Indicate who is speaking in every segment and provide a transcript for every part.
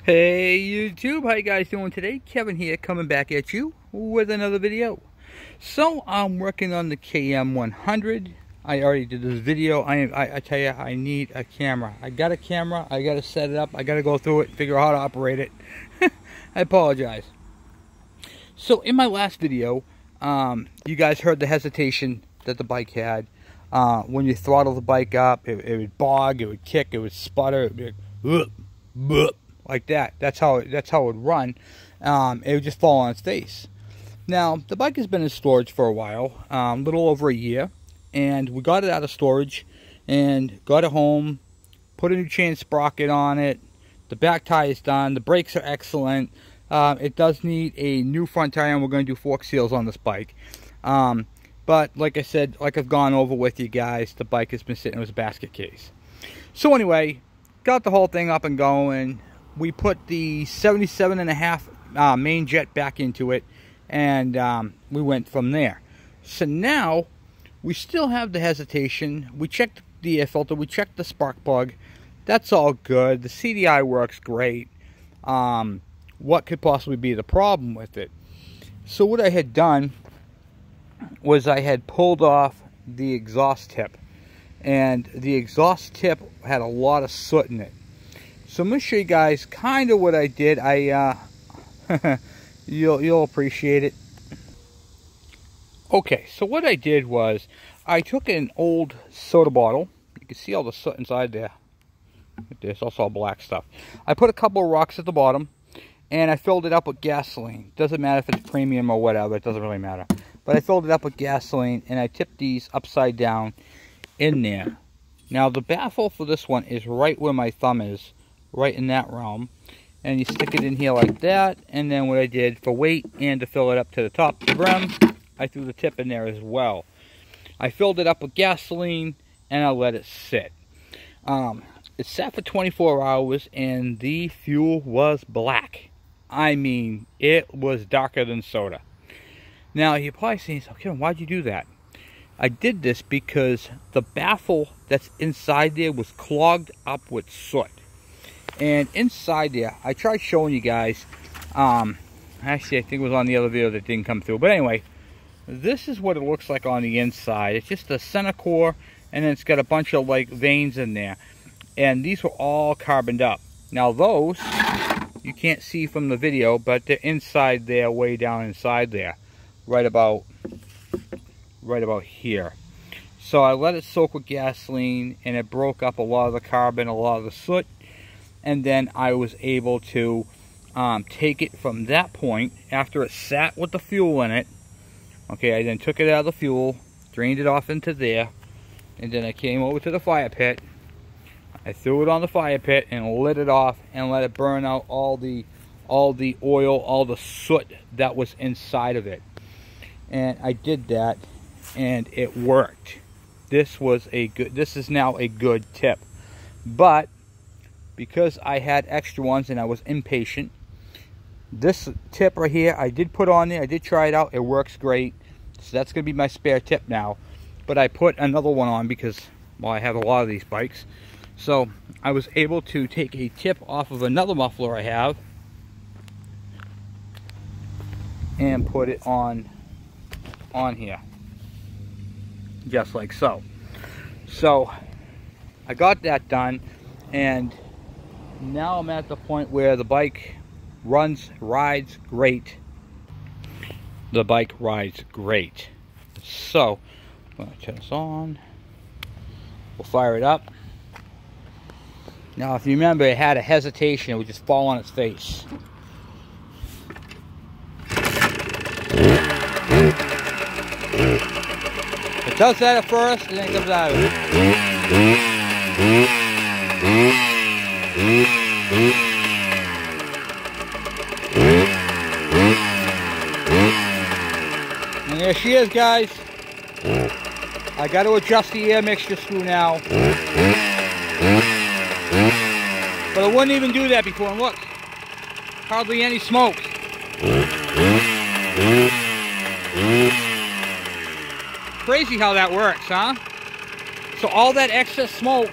Speaker 1: Hey YouTube, how you guys doing today? Kevin here, coming back at you with another video. So I'm working on the ke100. I already did this video. I tell you, I need a camera. I got a camera, I gotta set it up, I gotta go through it, figure out how to operate it. I apologize. So in my last video, you guys heard the hesitation that the bike had. When you throttle the bike up, it would bog, it would kick, it would sputter, it would be like that. That's how it would run. It would just fall on its face. Now the bike has been in storage for a while, a little over a year, and we got it out of storage and got it home, put a new chain sprocket on it. The back tire is done, the brakes are excellent. It does need a new front tire, and we're going to do fork seals on this bike. But like I said, like I've gone over with you guys, the bike has been sitting with a basket case. So anyway, got the whole thing up and going. We put the 77.5 main jet back into it, and we went from there. So now we still have the hesitation. We checked the air filter, we checked the spark plug. That's all good. The CDI works great. What could possibly be the problem with it? So what I had done was I had pulled off the exhaust tip, and the exhaust tip had a lot of soot in it. So I'm going to show you guys kind of what I did. You'll appreciate it. Okay, so what I did was I took an old soda bottle. You can see all the soot inside there. There's also all black stuff. I put a couple of rocks at the bottom, and I filled it up with gasoline. Doesn't matter if it's premium or whatever. It doesn't really matter. But I filled it up with gasoline, and I tipped these upside down in there. Now the baffle for this one is right where my thumb is, right in that realm. And you stick it in here like that, and then what I did for weight and to fill it up to the top of the brim, I threw the tip in there as well. I filled it up with gasoline, and I let it sit. It sat for 24 hours, and the fuel was black. I mean, it was darker than soda. Now, you're probably saying, okay, why'd you do that? I did this because the baffle that's inside there was clogged up with soot. And inside there, I tried showing you guys, actually I think it was on the other video that didn't come through. But anyway, this is what it looks like on the inside. It's just the center core, and then it's got a bunch of like veins in there. And these were all carboned up. Now those, you can't see from the video, but they're inside there, way down inside there. Right about here. So I let it soak with gasoline, and it broke up a lot of the carbon, a lot of the soot, and then I was able to take it from that point after it sat with the fuel in it. Okay, I then took it out of the fuel, drained it off into there, and then I came over to the fire pit. I threw it on the fire pit and lit it off and let it burn out all the oil, all the soot that was inside of it. And I did that, and it worked. This is now a good tip. But because I had extra ones and I was impatient, this tip right here I did put on there. I did try it out. It works great. So that's going to be my spare tip now. But I put another one on because, well, I have a lot of these bikes. So I was able to take a tip off of another muffler I have and put it on here, just like so. So I got that done, and now I'm at the point where the bike rides great. The bike rides great. So I'm going to turn this on. We'll fire it up. Now if you remember, it had a hesitation. It would just fall on its face. It does that at first, and then it comes out of it. And there she is, guys. I got to adjust the air mixture screw now. But I wouldn't even do that before, and look, hardly any smoke. Crazy how that works, huh? So all that excess smoke,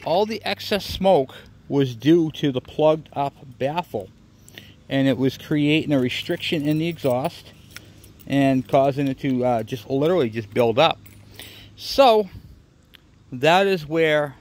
Speaker 1: all the excess smoke was due to the plugged up baffle, and it was creating a restriction in the exhaust and causing it to just literally just build up. So that is where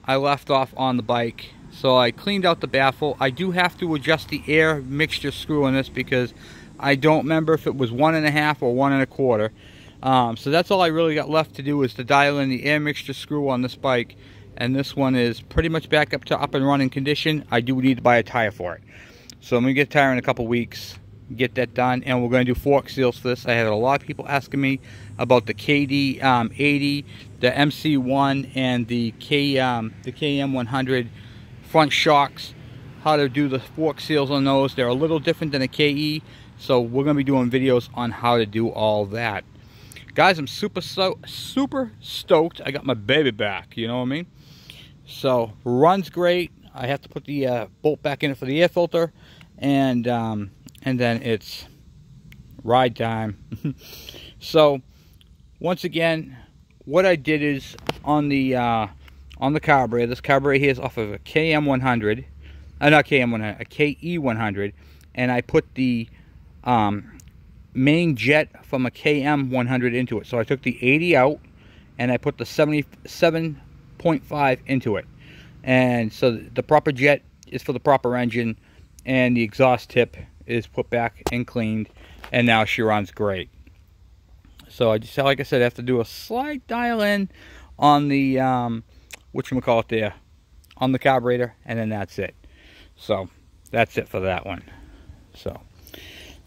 Speaker 1: I left off on the bike. So I cleaned out the baffle. I do have to adjust the air mixture screw in this because I don't remember if it was 1.5 or 1.25. So that's all I really got left to do, is to dial in the air mixture screw on this bike. And this one is pretty much back up to up and running condition. I do need to buy a tire for it. So I'm going to get a tire in a couple weeks, get that done, and we're going to do fork seals for this. I had a lot of people asking me about the KD80, the MC1, and the KM100 front shocks, how to do the fork seals on those. They're a little different than a KE, so we're going to be doing videos on how to do all that. Guys, I'm super stoked. I got my baby back, you know what I mean? So, runs great. I have to put the bolt back in it for the air filter, and then it's ride time. So, once again, what I did is on the carburetor. This carburetor here is off of a KM100, not KM100, a KE100, and I put the main jet from a KM100 into it. So I took the 80 out, and I put the 77.5 into it. And so the proper jet is for the proper engine, and the exhaust tip is put back and cleaned, and now she runs great. So I just, like I said, I have to do a slight dial in on the whatchamacallit there, on the carburetor, and then that's it. So that's it for that one. So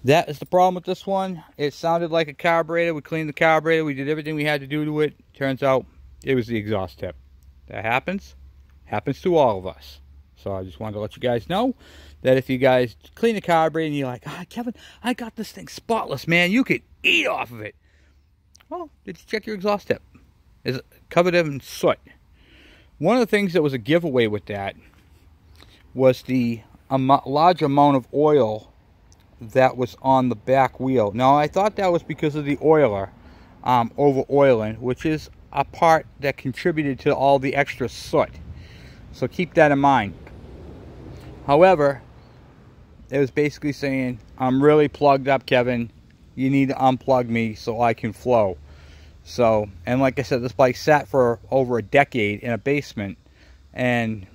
Speaker 1: that is the problem with this one. It sounded like a carburetor. We cleaned the carburetor. We did everything we had to do to it. Turns out it was the exhaust tip. That happens to all of us. So I just wanted to let you guys know that if you guys clean the carburetor and you're like, ah, Kevin, I got this thing spotless, man. You could eat off of it. Well, did you check your exhaust tip? Is it covered in soot? One of the things that was a giveaway with that was the large amount of oil that was on the back wheel. Now, I thought that was because of the oiler over oiling, which is a part that contributed to all the extra soot. So keep that in mind. However, it was basically saying, I'm really plugged up, Kevin. You need to unplug me so I can flow. So, and like I said, this bike sat for over a decade in a basement, and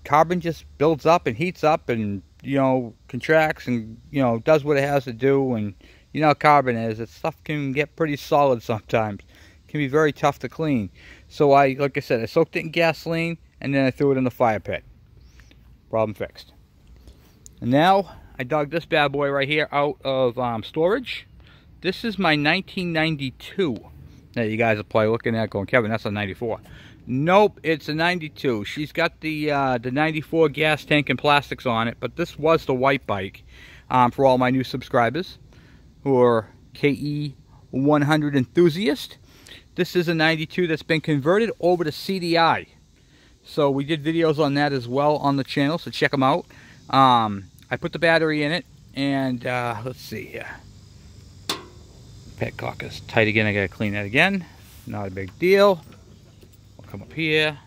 Speaker 1: carbon just builds up and heats up and, you know, contracts and, you know, does what it has to do. And you know how carbon is. That stuff can get pretty solid sometimes. It can be very tough to clean. So like I said, I soaked it in gasoline, and then I threw it in the fire pit. Problem fixed. And now I dug this bad boy right here out of storage. This is my 1992 that you guys are probably looking at going, Kevin, that's a 94. Nope, it's a 92. She's got the 94 gas tank and plastics on it, but this was the white bike for all my new subscribers who are KE100 enthusiasts. This is a 92 that's been converted over to CDI. So we did videos on that as well on the channel, so check them out. I put the battery in it, and let's see here. Petcock is tight again. I gotta clean that again. Not a big deal. I'll come up here,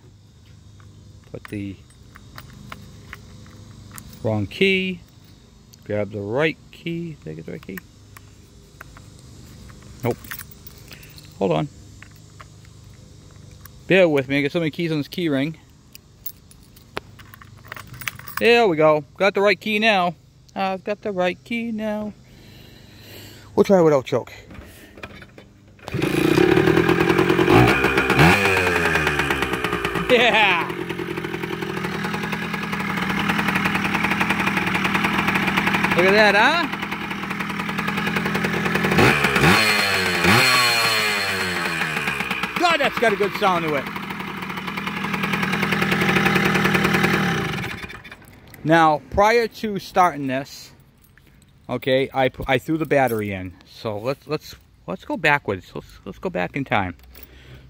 Speaker 1: put the wrong key, grab the right key. Did I get the right key? Nope. Hold on. Bear with me. I got so many keys on this key ring. There we go. Got the right key now. I've got the right key now. We'll try without choke. Yeah! Look at that, huh? God, that's got a good sound to it. Now, prior to starting this, okay, I threw the battery in. So let's go backwards. Let's go back in time.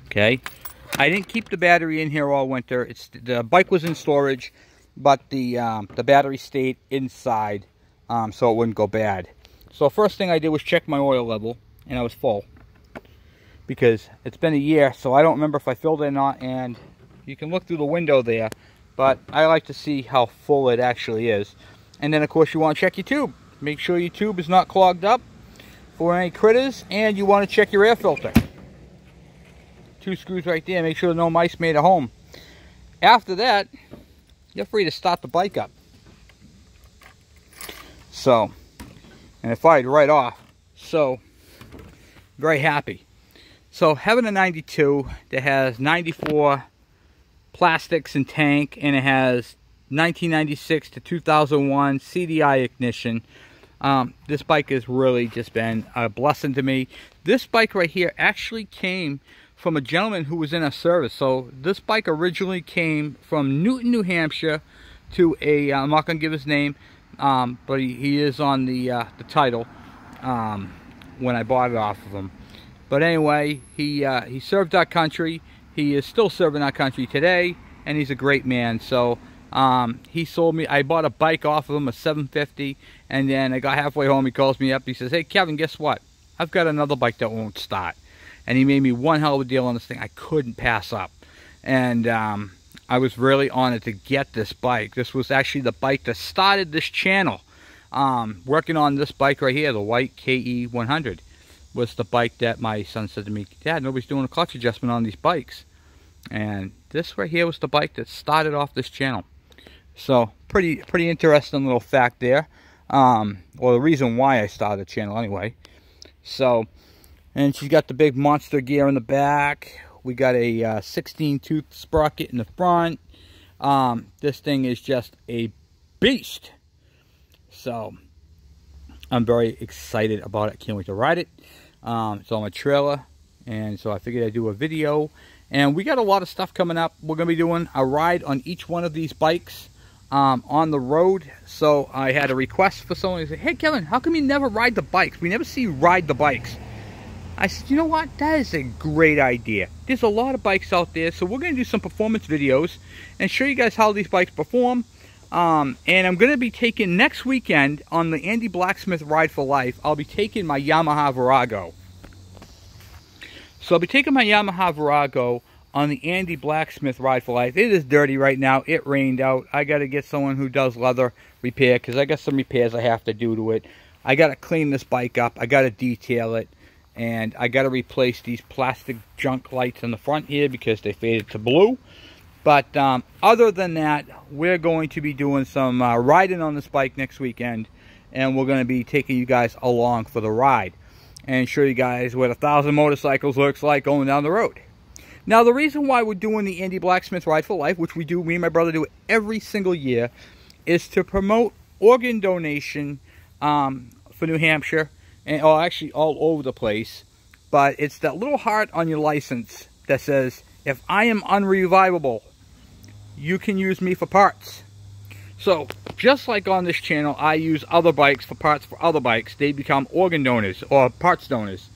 Speaker 1: Okay, I didn't keep the battery in here all winter. The bike was in storage, but the battery stayed inside, so it wouldn't go bad. So first thing I did was check my oil level, and I was full because it's been a year, so I don't remember if I filled it or not. And you can look through the window there. but I like to see how full it actually is. And then of course you want to check your tube. Make sure your tube is not clogged up for any critters, and you want to check your air filter. 2 screws right there. Make sure no mice made a home. After that, you're free to start the bike up. So, and it fired right off. So, very happy. So, having a 92 that has 94 plastics and tank, and it has 1996 to 2001 CDI ignition. This bike has really just been a blessing to me. This bike right here actually came from a gentleman who was in a service. So this bike originally came from Newton, New Hampshire to a, I'm not going to give his name, but he is on the title when I bought it off of him. But anyway, he served our country. He is still serving our country today, and he's a great man. So he sold me, I bought a bike off of him, a 750, and then I got halfway home, he calls me up, he says, "Hey Kevin, guess what? I've got another bike that won't start." And he made me one hell of a deal on this thing I couldn't pass up. And I was really honored to get this bike. This was actually the bike that started this channel. Working on this bike right here, the white ke100, was the bike that my son said to me, "Dad, nobody's doing a clutch adjustment on these bikes." And this right here was the bike that started off this channel. So pretty interesting little fact there. Well, the reason why I started the channel anyway. So, and she's got the big monster gear in the back. We got a 16 tooth sprocket in the front. This thing is just a beast. So I'm very excited about it. Can't wait to ride it. It's on my trailer, and so I figured I'd do a video. And we got a lot of stuff coming up. We're going to be doing a ride on each one of these bikes on the road. So I had a request for someone to say, "Hey Kevin, how come you never ride the bikes? We never see you ride the bikes." I said, you know what? That is a great idea. There's a lot of bikes out there, so we're going to do some performance videos and show you guys how these bikes perform. And I'm going to be taking next weekend on the Andy Blacksmith Ride for Life. I'll be taking my Yamaha Virago. So I'll be taking my Yamaha Virago on the Andy Blacksmith Ride for Life. It is dirty right now. It rained out. I got to get someone who does leather repair, because I got some repairs I have to do to it. I got to clean this bike up. I got to detail it. And I got to replace these plastic junk lights in the front here because they faded to blue. But other than that, we're going to be doing some riding on this bike next weekend. And we're going to be taking you guys along for the ride. And show you guys what 1,000 motorcycles looks like going down the road. Now, the reason why we're doing the Andy Blacksmith Ride for Life, which we do, me and my brother do every single year, is to promote organ donation for New Hampshire. And actually all over the place. But it's that little heart on your license that says, if I am unrevivable, you can use me for parts. So, just like on this channel, I use other bikes for parts for other bikes. They become organ donors or parts donors.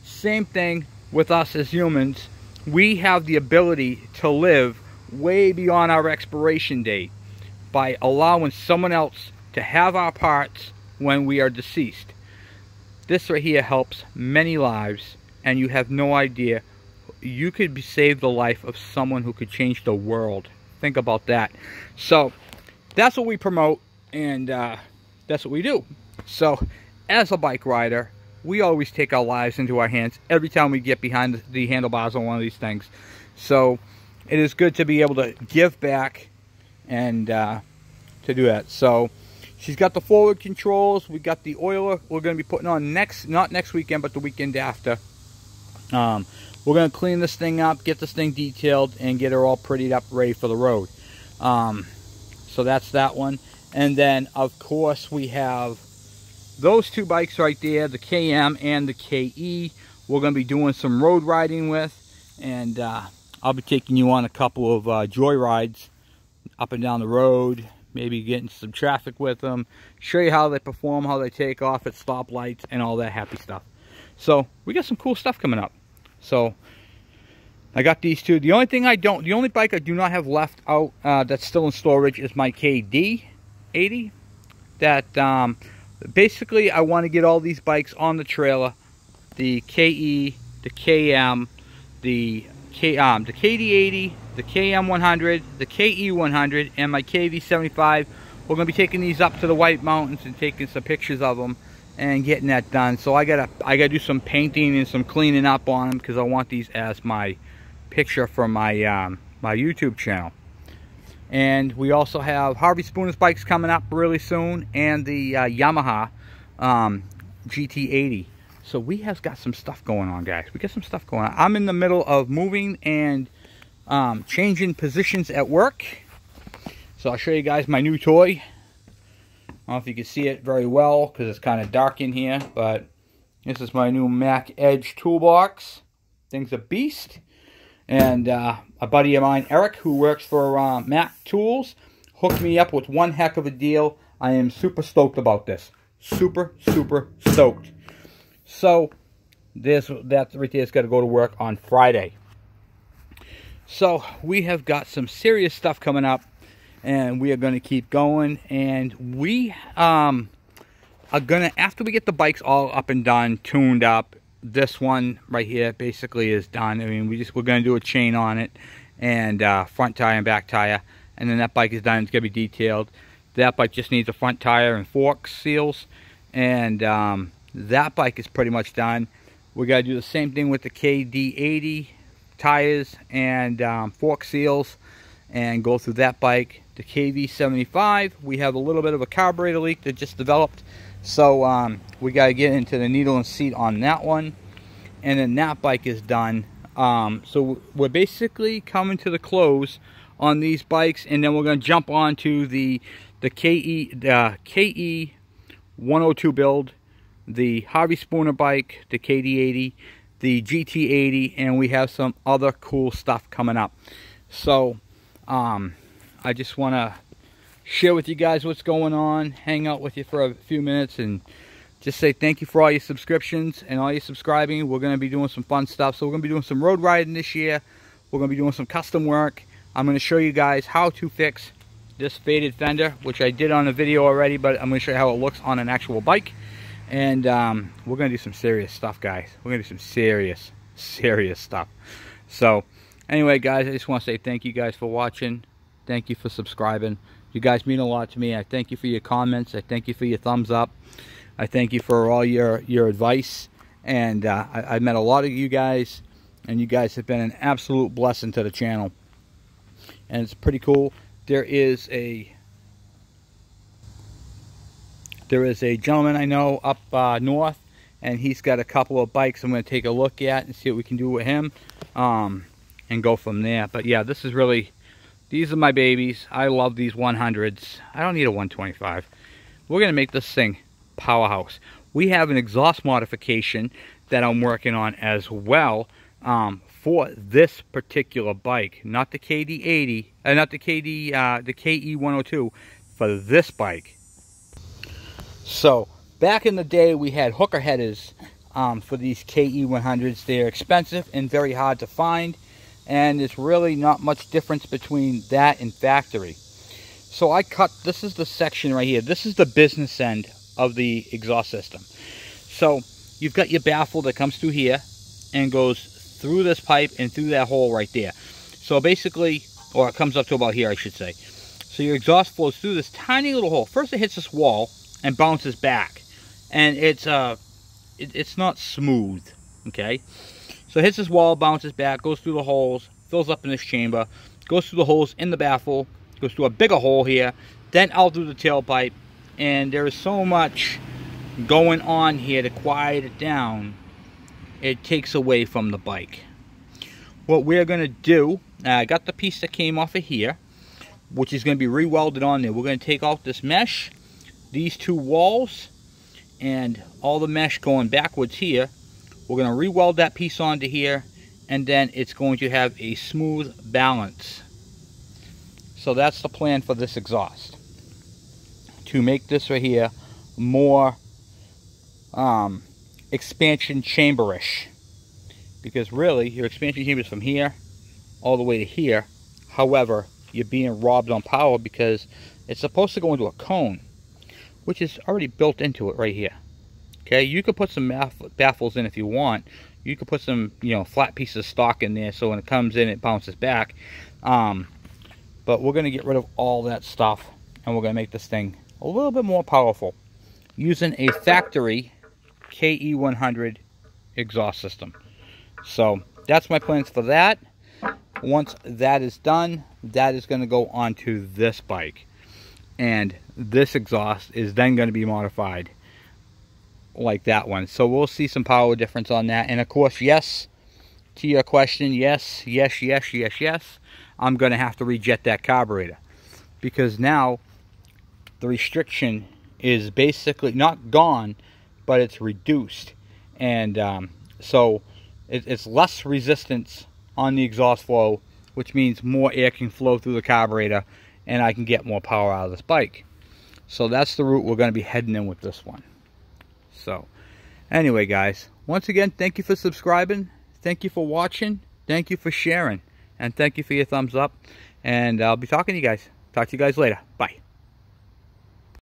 Speaker 1: Same thing with us as humans. We have the ability to live way beyond our expiration date by allowing someone else to have our parts when we are deceased. This right here helps many lives, and you have no idea. You could save the life of someone who could change the world. Think about that. So, that's what we promote, and that's what we do. So, as a bike rider, we always take our lives into our hands every time we get behind the handlebars on one of these things. So, it is good to be able to give back and to do that. So, she's got the forward controls. We got the oiler we're going to be putting on not next weekend, but the weekend after. We're going to clean this thing up, get this thing detailed, and get her all prettied up, ready for the road. So that's that one. And then, of course, we have those two bikes right there, the KM and the KE. We're going to be doing some road riding with. And I'll be taking you on a couple of joy rides up and down the road. Maybe get into some traffic with them, show you how they perform, how they take off at stoplights, and all that happy stuff. So, we got some cool stuff coming up. So, I got these two. The only bike I do not have left out that's still in storage is my KD80. That, basically, I want to get all these bikes on the trailer. The KE, the KM, the KD80, the KM100, the KE100, and my KV75. We're going to be taking these up to the White Mountains and taking some pictures of them and getting that done. So I gotta do some painting and some cleaning up on them because I want these as my picture for my my YouTube channel. And we also have Harvey Spooner's bikes coming up really soon, and the Yamaha GT80. So we have got some stuff going on, guys. We got some stuff going on. I'm in the middle of moving and changing positions at work. So I'll show you guys my new toy. I don't know if you can see it very well because it's kind of dark in here, but this is my new Mac Edge Toolbox. Thing's a beast. And a buddy of mine, Eric, who works for Mac Tools, hooked me up with one heck of a deal. I am super stoked about this. Super, super stoked. So that right there is got to go to work on Friday. So we have got some serious stuff coming up, and we are going to keep going. And we are going to, after we get the bikes all up and done, tuned up, this one right here basically is done. I mean, we're going to do a chain on it, and front tire and back tire, and then that bike is done. It's going to be detailed. That bike just needs a front tire and fork seals, and that bike is pretty much done. We got to do the same thing with the KD80 tires and fork seals, and go through that bike. The KV75, we have a little bit of a carburetor leak that just developed, so we got to get into the needle and seat on that one, and then that bike is done. So we're basically coming to the close on these bikes, and then we're going to jump on to the KE102 build, the Harvey Spooner bike, the KD80, the GT80, and we have some other cool stuff coming up. So I just want to share with you guys what's going on, hang out with you for a few minutes, and just say thank you for all your subscriptions and all your subscribing. We're going to be doing some fun stuff. So we're going to be doing some road riding this year. We're going to be doing some custom work. I'm going to show you guys how to fix this faded fender, which I did on a video already, but I'm going to show you how it looks on an actual bike. And we're going to do some serious stuff, guys. We're going to do some serious stuff. So anyway, guys, I just want to say thank you guys for watching. Thank you for subscribing. You guys mean a lot to me. I thank you for your comments. I thank you for your thumbs up. I thank you for all your advice. And I've met a lot of you guys, and you guys have been an absolute blessing to the channel. And it's pretty cool. There is a gentleman I know up north, and he's got a couple of bikes I'm going to take a look at and see what we can do with him, and go from there. But yeah, this is really, these are my babies. I love these 100s. I don't need a 125. We're going to make this thing powerhouse. We have an exhaust modification that I'm working on as well, for this particular bike, not the KD80, not the the KE102, for this bike. So back in the day, we had hooker headers for these KE100s. They're expensive and very hard to find, and there's really not much difference between that and factory. So I cut, this is the section right here. This is the business end of the exhaust system. So you've got your baffle that comes through here and goes through this pipe and through that hole right there. So basically, or it comes up to about here, I should say. So your exhaust flows through this tiny little hole. First it hits this wall and bounces back, and it's not smooth, okay? So it hits this wall, bounces back, goes through the holes, fills up in this chamber, goes through the holes in the baffle, goes through a bigger hole here, then out through the tailpipe, and there is so much going on here to quiet it down, it takes away from the bike. What we're going to do, I got the piece that came off of here, which is going to be re-welded on there. We're going to take out this mesh, these two walls, and all the mesh going backwards here. We're going to re-weld that piece onto here, and then it's going to have a smooth balance. So that's the plan for this exhaust, to make this right here more expansion chamberish, because really your expansion chamber is from here all the way to here. However, you're being robbed on power because it's supposed to go into a cone, which is already built into it right here. Okay, you could put some baffles in if you want. You could put some, flat pieces of stock in there, so when it comes in, it bounces back. But we're going to get rid of all that stuff, and we're going to make this thing a little bit more powerful using a factory ke100 exhaust system. So that's my plans for that. Once that is done, that is going to go onto this bike, and this exhaust is then going to be modified like that one. So we'll see some power difference on that. And of course, yes, to your question, yes, I'm going to have to rejet that carburetor, because now the restriction is basically not gone, but it's reduced. And so it's less resistance on the exhaust flow, which means more air can flow through the carburetor, and I can get more power out of this bike. So that's the route we're going to be heading in with this one. So anyway, guys, once again, thank you for subscribing, thank you for watching, thank you for sharing, and thank you for your thumbs up. And I'll be talking to you guys. Talk to you guys later. Bye.